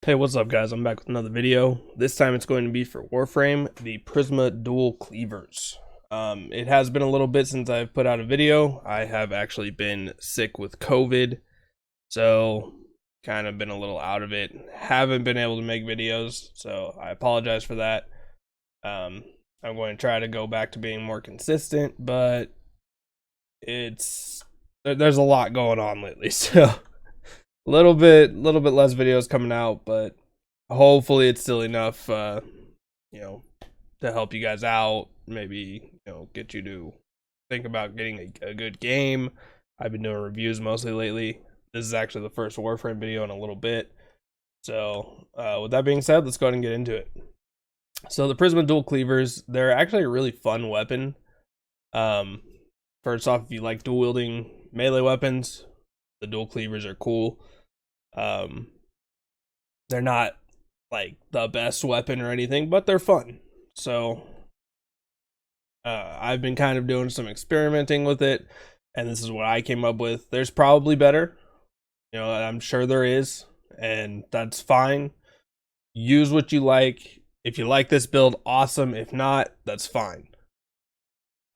Hey, what's up guys? I'm back with another video. This time it's going to be for Warframe, the Prisma dual cleavers. It has been a little bit since I've put out a video. I have actually been sick with COVID, so kind of been a little out of it. Haven't been able to make videos, so I apologize for that. I'm going to try to go back to being more consistent, but there's a lot going on lately, so little bit less videos coming out, but hopefully it's still enough you know, to help you guys out, maybe, get you to think about getting a good game. I've been doing reviews mostly lately. This is actually the first Warframe video in a little bit. So with that being said, let's go ahead and get into it. So the Prisma dual cleavers, they're actually a really fun weapon. First off, if you like dual wielding melee weapons, the dual cleavers are cool. They're not like the best weapon or anything, but they're fun. So I've been kind of doing some experimenting with it, and this is what I came up with. There's probably better, I'm sure there is, and that's fine. Use what you like. If you like this build, awesome. If not, that's fine.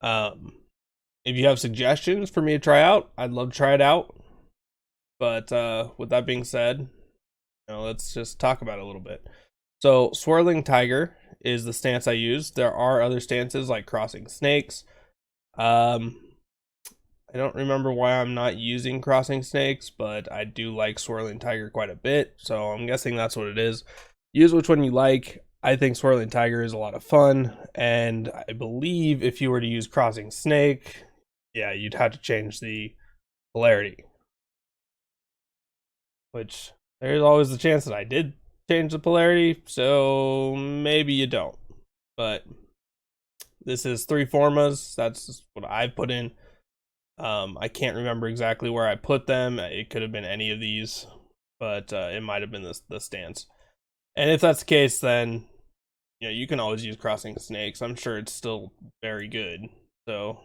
If you have suggestions for me to try out, I'd love to try it out. But with that being said, let's just talk about it a little bit. So Swirling Tiger is the stance I use. There are other stances like Crossing Snakes. I don't remember why I'm not using Crossing Snakes, but I do like Swirling Tiger quite a bit, so I'm guessing that's what it is. Use which one you like. I think Swirling Tiger is a lot of fun, and I believe if you were to use Crossing Snake, yeah, you'd have to change the polarity. Which, there's always the chance that I did change the polarity, so maybe you don't. But this is 3 formas. That's what I put in. I can't remember exactly where I put them. It could have been any of these, but it might have been the stance. And if that's the case, then you can always use Crossing Snakes. I'm sure it's still very good. So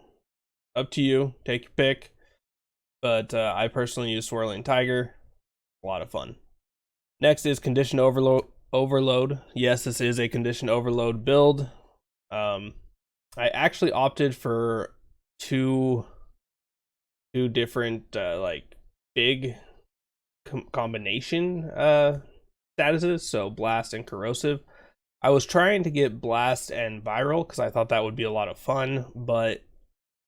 up to you. Take your pick. But I personally use Swirling Tiger. A lot of fun. Next is Conditioned Overload. Yes, this is a Conditioned Overload build. I actually opted for two different like big combination statuses, so Blast and Corrosive. I was trying to get Blast and Viral because I thought that would be a lot of fun, but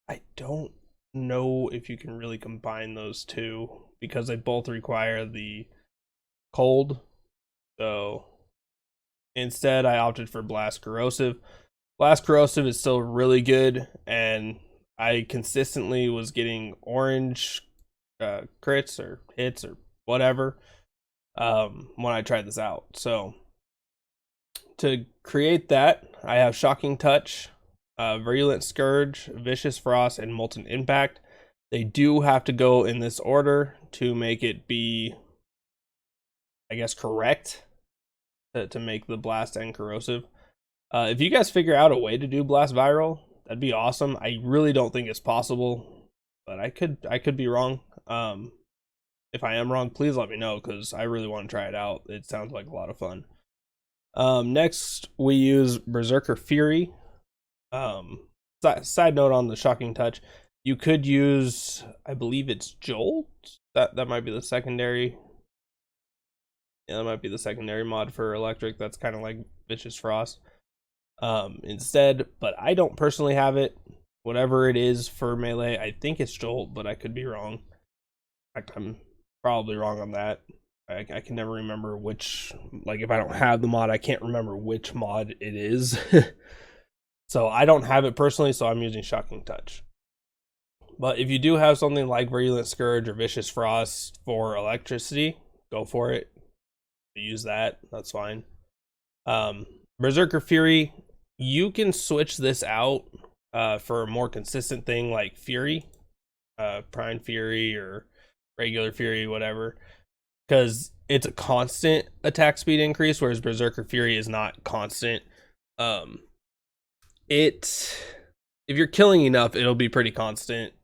I don't know if you can really combine those two because they both require the cold. So instead I opted for Blast Corrosive. Blast Corrosive is still really good, and I consistently was getting orange crits or hits or whatever when I tried this out. So to create that, I have Shocking Touch, Virulent Scourge, Vicious Frost, and Molten Impact. They do have to go in this order to make it be, I guess, correct to make the Blast and Corrosive. If you guys figure out a way to do Blast Viral, that'd be awesome. I really don't think it's possible, but I could be wrong. If I am wrong, please let me know because I really want to try it out. It sounds like a lot of fun. Next, we use Berserker Fury. Side note on the Shocking Touch, you could use, I believe it's Jolt. That might be the secondary. Yeah, that might be the secondary mod for Electric. That's kind of like Vicious Frost. Instead, but I don't personally have it. Whatever it is for melee, I think it's Jolt, but I could be wrong. In fact, I'm probably wrong on that. I can never remember which, like if I don't have the mod, I can't remember which mod it is. So I don't have it personally, so I'm using Shocking Touch. But if you do have something like Virulent Scourge or Vicious Frost for electricity, go for it. Use that, that's fine. Berserker Fury, you can switch this out for a more consistent thing like Fury, Prime Fury or regular Fury, whatever, because it's a constant attack speed increase, whereas Berserker Fury is not constant. If you're killing enough, it'll be pretty constant,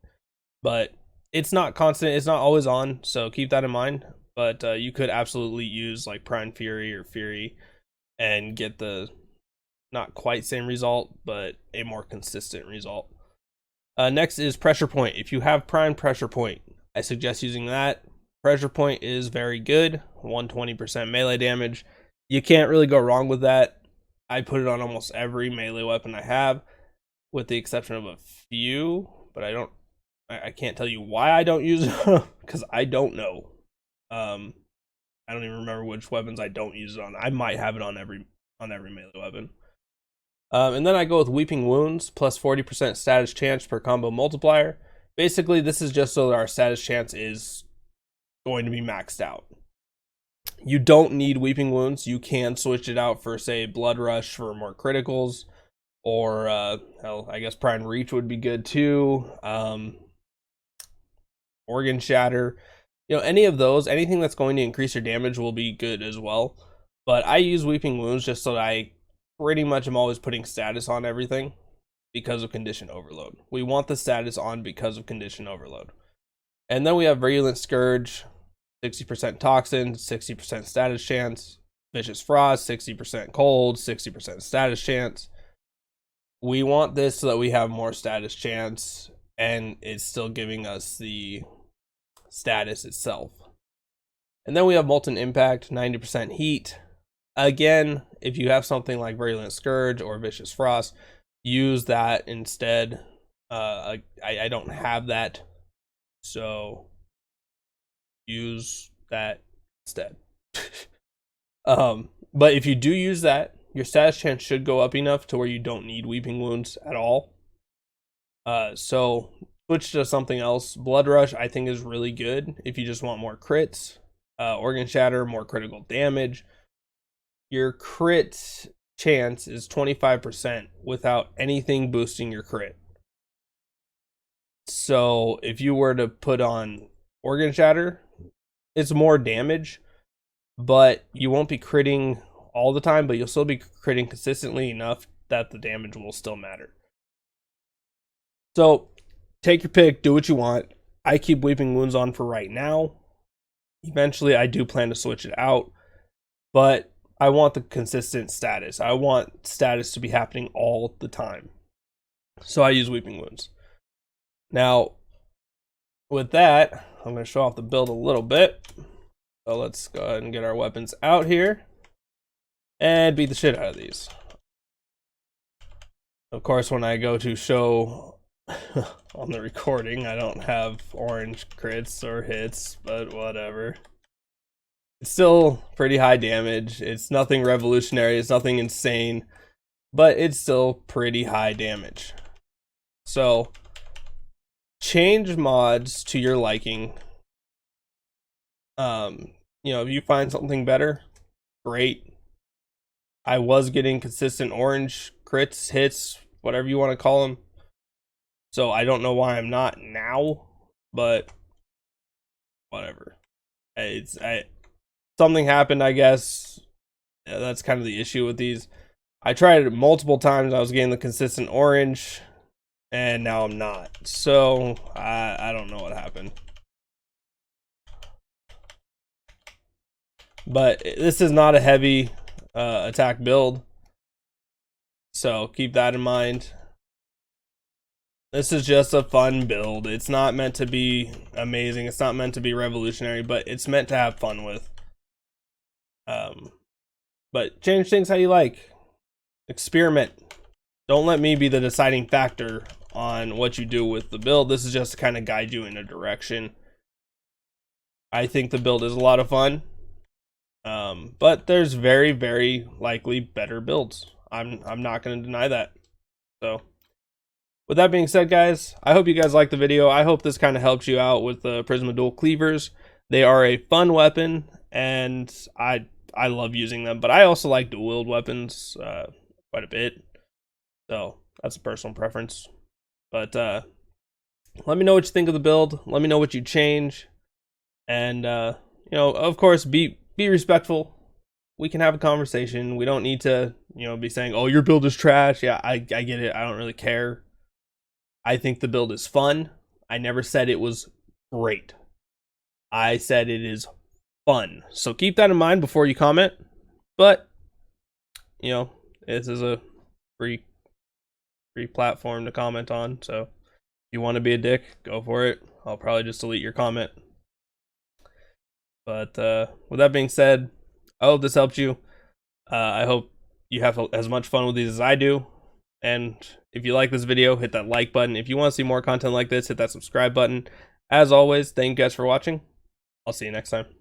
but it's not constant. It's not always on, so keep that in mind. but you could absolutely use like Prime Fury or Fury and get the not quite same result, but a more consistent result. Next is Pressure Point. If you have Prime Pressure Point, I suggest using that. Pressure Point is very good, 120% melee damage. You can't really go wrong with that. I put it on almost every melee weapon I have, with the exception of a few, but I can't tell you why I don't use it, because I don't know. I don't even remember which weapons I don't use it on. I might have it on every melee weapon. And then I go with Weeping Wounds, plus 40% status chance per combo multiplier. Basically, this is just so that our status chance is going to be maxed out. You don't need Weeping Wounds. You can switch it out for, say, Blood Rush for more criticals, or hell, I guess Prime Reach would be good too. Organ Shatter, any of those, anything that's going to increase your damage will be good as well. But I use Weeping Wounds just so that I pretty much am always putting status on everything because of Condition Overload. We want the status on because of Condition Overload. And then we have Virulent Scourge, 60% Toxin, 60% status chance. Vicious Frost, 60% cold, 60% status chance. We want this so that we have more status chance, and it's still giving us the status itself. And then we have Molten Impact, 90% heat. Again, if you have something like Virulent Scourge or Vicious Frost, use that instead. I don't have that, so use that instead. But if you do use that, your status chance should go up enough to where you don't need Weeping Wounds at all. So switch to something else. Blood Rush, I think, is really good if you just want more crits. Organ Shatter, more critical damage. Your crit chance is 25% without anything boosting your crit. So if you were to put on Organ Shatter, it's more damage, but you won't be critting all the time, but you'll still be critting consistently enough that the damage will still matter. So take your pick, do what you want. I keep Weeping Wounds on for right now. Eventually I do plan to switch it out, but I want the consistent status. I want status to be happening all the time. So I use Weeping Wounds. Now, with that, I'm going to show off the build a little bit. So let's go ahead and get our weapons out here and beat the shit out of these. Of course, when I go to show on the recording, I don't have orange crits or hits, but whatever. It's still pretty high damage. It's nothing revolutionary. It's nothing insane, but it's still pretty high damage. So change mods to your liking. If you find something better, great. I was getting consistent orange crits, hits, whatever you want to call them. So I don't know why I'm not now, but whatever. Something happened, I guess. Yeah, that's kind of the issue with these. I tried it multiple times. I was getting the consistent orange, and now I'm not. So I don't know what happened. But this is not a heavy attack build, so keep that in mind. This is just a fun build. It's not meant to be amazing. It's not meant to be revolutionary, but it's meant to have fun with. But change things how you like. Experiment. Don't let me be the deciding factor on what you do with the build. This is just to kind of guide you in a direction. I think the build is a lot of fun. But there's very, very likely better builds. I'm not going to deny that. So with that being said, guys, I hope you guys liked the video. I hope this kind of helps you out with the Prisma Dual Cleavers. They are a fun weapon, and I love using them, but I also like dual wield weapons quite a bit. So that's a personal preference. But let me know what you think of the build. Let me know what you change. And of course, be respectful. We can have a conversation. We don't need to, be saying, "Oh, your build is trash." Yeah, I get it. I don't really care. I think the build is fun. I never said it was great. I said it is fun. So keep that in mind before you comment. But, you know, this is a free platform to comment on. So if you want to be a dick, go for it. I'll probably just delete your comment. But with that being said, I hope this helped you. I hope you have as much fun with these as I do. And if you like this video, hit that like button. If you want to see more content like this, hit that subscribe button. As always, thank you guys for watching. I'll see you next time.